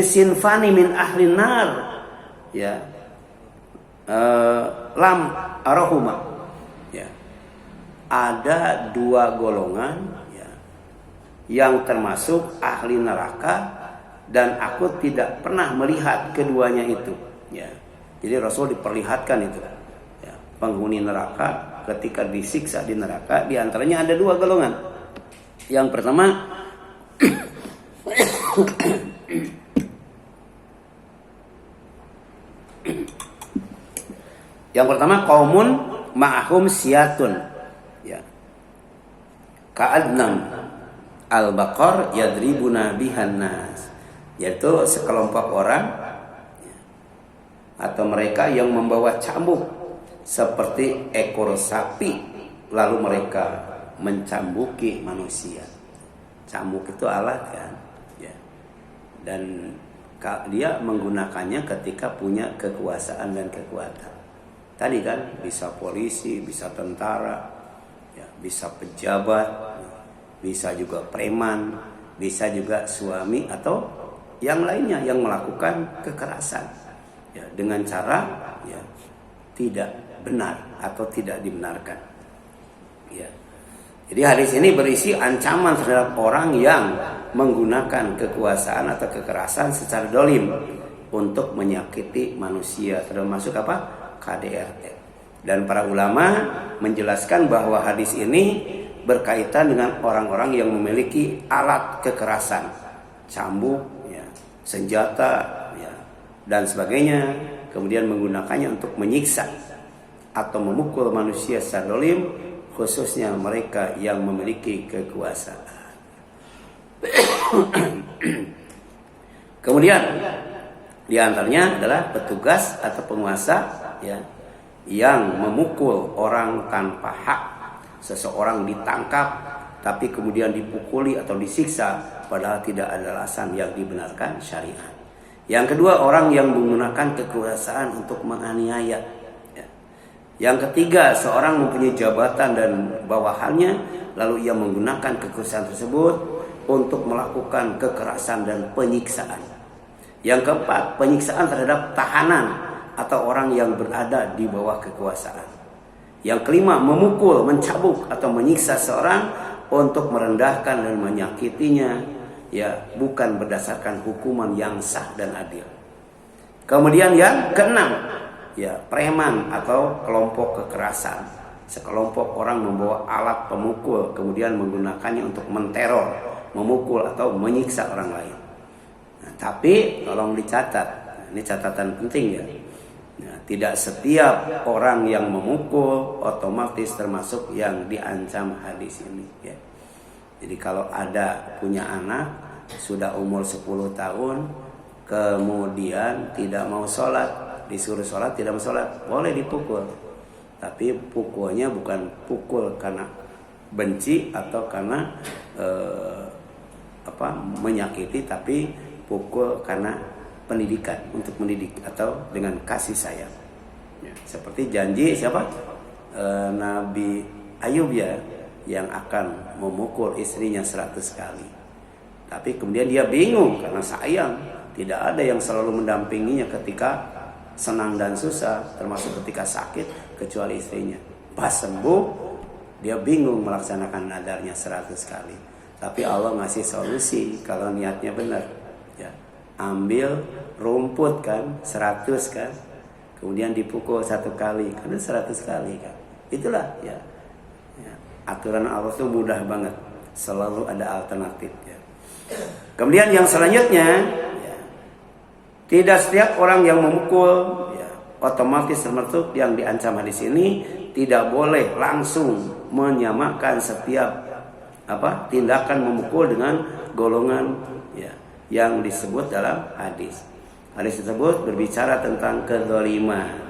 sinfani min ahli nar, ya, lam arahuma, ya, ada dua golongan, ya, yang termasuk ahli neraka dan aku tidak pernah melihat keduanya itu, ya. Jadi Rasul diperlihatkan itu, ya, penghuni neraka ketika disiksa di neraka, diantaranya ada dua golongan. Yang pertama qaumun ma'ahum siyatun, ya, ka'adnam al-baqar yadribuna bihan nas, yaitu sekelompok orang, ya, atau mereka yang membawa cambuk seperti ekor sapi, lalu mereka mencambuki manusia. Cambuk itu alat, kan, ya, dan dia menggunakannya ketika punya kekuasaan dan kekuatan. Tadi kan bisa polisi, bisa tentara, ya, bisa pejabat, bisa juga preman, bisa juga suami atau yang lainnya yang melakukan kekerasan, ya, dengan cara, ya, tidak benar atau tidak dibenarkan, ya. Jadi hadis ini berisi ancaman terhadap orang yang menggunakan kekuasaan atau kekerasan secara dolim untuk menyakiti manusia, termasuk apa? KDRT. Dan para ulama menjelaskan bahwa hadis ini berkaitan dengan orang-orang yang memiliki alat kekerasan, cambuk, ya, senjata, ya, dan sebagainya, kemudian menggunakannya untuk menyiksa atau memukul manusia secara dolim, khususnya mereka yang memiliki kekuasaan. Kemudian diantaranya adalah petugas atau penguasa, ya, yang memukul orang tanpa hak. Seseorang ditangkap tapi kemudian dipukuli atau disiksa padahal tidak ada alasan yang dibenarkan syariat. Yang kedua, orang yang menggunakan kekuasaan untuk menganiaya, ya. Yang ketiga, seorang mempunyai jabatan dan bawahannya lalu ia menggunakan kekuasaan tersebut untuk melakukan kekerasan dan penyiksaan. Yang keempat, penyiksaan terhadap tahanan atau orang yang berada di bawah kekuasaan. Yang kelima, memukul, mencabuk atau menyiksa seorang untuk merendahkan dan menyakitinya, ya, bukan berdasarkan hukuman yang sah dan adil. Kemudian yang keenam, ya, preman atau kelompok kekerasan. Sekelompok orang membawa alat pemukul kemudian menggunakannya untuk menteror, memukul atau menyiksa orang lain. Nah, tapi tolong dicatat, ini catatan penting, ya. Nah, tidak setiap orang yang memukul otomatis termasuk yang diancam hadis ini, ya. Jadi kalau ada punya anak sudah umur 10 tahun kemudian tidak mau sholat, disuruh sholat tidak mau sholat, boleh dipukul. Tapi pukulnya bukan pukul karena benci atau karena menyakiti, tapi pukul karena pendidikan, untuk mendidik atau dengan kasih sayang, ya. Seperti janji siapa? Nabi Ayub, ya, yang akan memukul istrinya 100 kali. Tapi kemudian dia bingung karena sayang. Tidak ada yang selalu mendampinginya ketika senang dan susah, termasuk ketika sakit, kecuali istrinya. Pas sembuh, dia bingung melaksanakan nadarnya 100 kali. Tapi Allah ngasih solusi kalau niatnya benar, ya. Ambil rumput, kan, 100, kan, kemudian dipukul 1 kali, kan 100 kali, kan. Itulah, ya. Aturan Allah itu mudah banget, selalu ada alternatif, ya. Kemudian yang selanjutnya, ya, tidak setiap orang yang memukul, ya, otomatis termasuk yang diancam hadis ini. Tidak boleh langsung menyamakan setiap tindakan memukul dengan golongan, ya, yang disebut dalam hadis. Hadis tersebut berbicara tentang kezaliman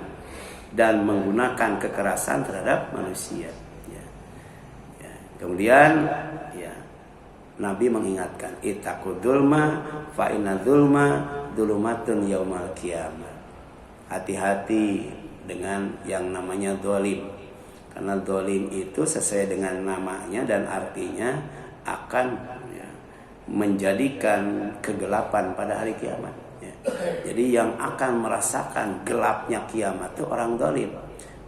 dan menggunakan kekerasan terhadap manusia. Kemudian, ya, Nabi mengingatkan, ittaqud dzulma fa inna dzulma dzulumatun yaumal qiyamah. Hati-hati dengan yang namanya zalim. Karena zalim itu sesuai dengan namanya dan artinya akan, ya, menjadikan kegelapan pada hari kiamat. Ya. Jadi yang akan merasakan gelapnya kiamat itu orang zalim,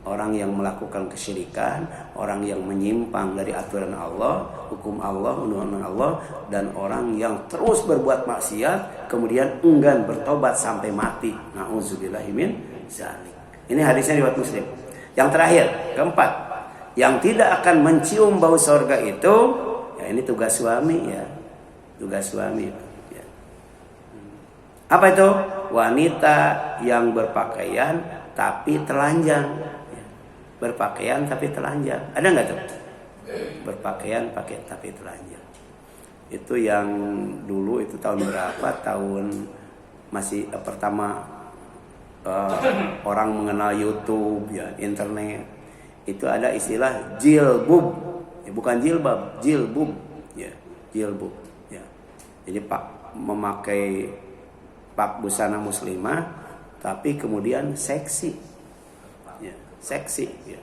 orang yang melakukan kesyirikan, orang yang menyimpang dari aturan Allah, hukum Allah, undang-undang Allah, dan orang yang terus berbuat maksiat kemudian enggan bertobat sampai mati. Nauzubillahi min dzalik. Ini hadisnya riwayat Muslim. Yang terakhir, keempat, yang tidak akan mencium bau surga itu, ya ini tugas suami ya. Tugas suami ya. Apa itu? Wanita yang berpakaian tapi telanjang ya. Berpakaian tapi telanjang. Ada nggak tuh? Berpakaian pakai tapi telanjang. Itu yang dulu itu tahun berapa? Tahun masih pertama orang mengenal YouTube ya, internet. Itu ada istilah jilbub. Ya, bukan jilbab, jilbub ya, jilbub. Jadi memakai busana muslimah tapi kemudian seksi ya, seksi ya.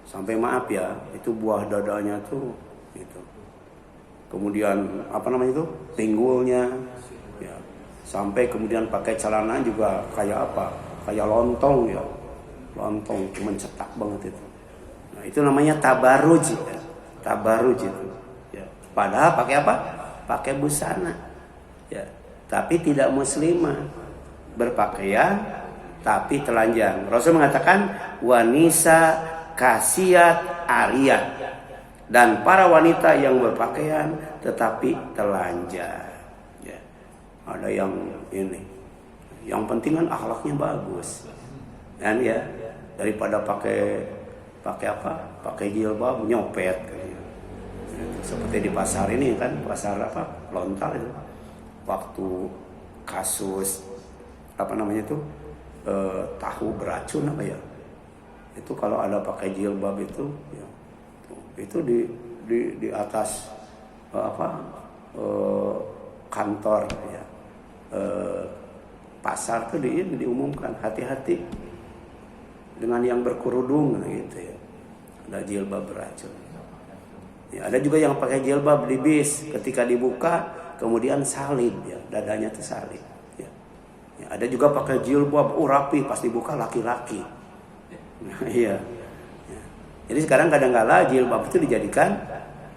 Sampai maaf ya, itu buah dadanya tuh gitu. Kemudian apa namanya itu? Pinggulnya ya. Sampai kemudian pakai celana juga kayak apa? Kayak lontong ya. Lontong mencetak banget itu. Nah, itu namanya tabarruj ya. Tabarruj itu ya. Padahal pakai apa? Pakai busana ya, tapi tidak muslimah, berpakaian tapi telanjang. Rasul mengatakan wanisa kasiat ariyat, dan para wanita yang berpakaian tetapi telanjang ya. Ada yang ini, yang penting kan akhlaknya bagus kan ya, daripada pakai apa, pakai jilbab nyopet gitu. Seperti di pasar ini kan, pasar apa, Lontar itu, waktu kasus apa namanya itu tahu beracun apa ya, itu kalau ada pakai jilbab itu ya, itu di atas kantor ya, pasar tuh diumumkan hati-hati dengan yang berkerudung gitu ya, ada jilbab beracun. Ya, ada juga yang pakai jilbab di bis, ketika dibuka kemudian salib ya, dadanya itu salib ya. Ya, ada juga pakai jilbab rapi, pas dibuka laki-laki. Nah, iya ya. Jadi sekarang kadang-kala jilbab itu dijadikan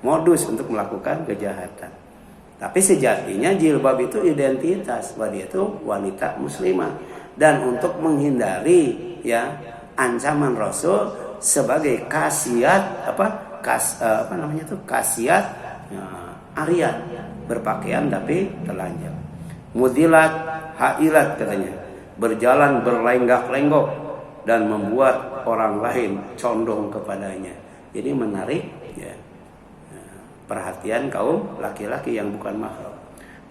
modus untuk melakukan kejahatan. Tapi sejatinya jilbab itu identitas bahwa dia itu wanita muslimah, dan untuk menghindari ya ancaman Rasul sebagai kasiat kasiat ya, ariyat, berpakaian tapi telanjang. Mudilat hailat katanya, berjalan berlenggak-lenggok dan membuat orang lain condong kepadanya. Jadi menarik ya, perhatian kaum laki-laki yang bukan mahram.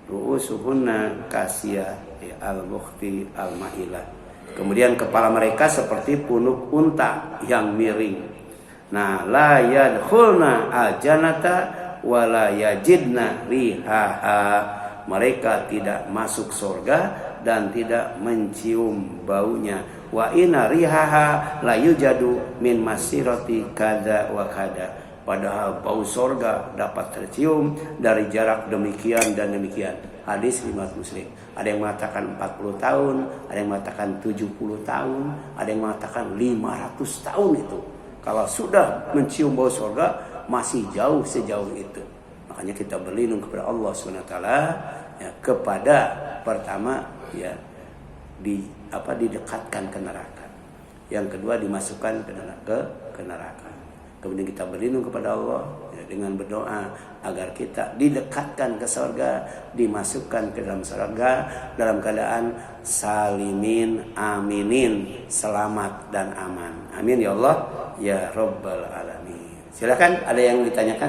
Ru'usuhunna kasiyah ya, al-mukhti al-ma'ilah. Kemudian kepala mereka seperti punuk unta yang miring. Nah, la yadkhulna al-jannata wa la yajidna rihaha. Mereka tidak masuk surga dan tidak mencium baunya. Wa inna rihaha la yujadu min masirati kada wa kada. Padahal bau surga dapat tercium dari jarak demikian dan demikian. Hadis riwayat Muslim. Ada yang mengatakan 40 tahun, ada yang mengatakan 70 tahun, ada yang mengatakan 500 tahun itu. Kalau sudah mencium bau surga masih jauh sejauh itu. Makanya kita berlindung kepada Allah SWT ya, kepada pertama ya didekatkan ke neraka. Yang kedua dimasukkan ke neraka. Kemudian kita berlindung kepada Allah ya, dengan berdoa agar kita didekatkan ke surga, dimasukkan ke dalam surga dalam keadaan salimin aminin, selamat dan aman. Amin ya Allah ya Rabbal Alamin. Silakan, ada yang ditanyakan?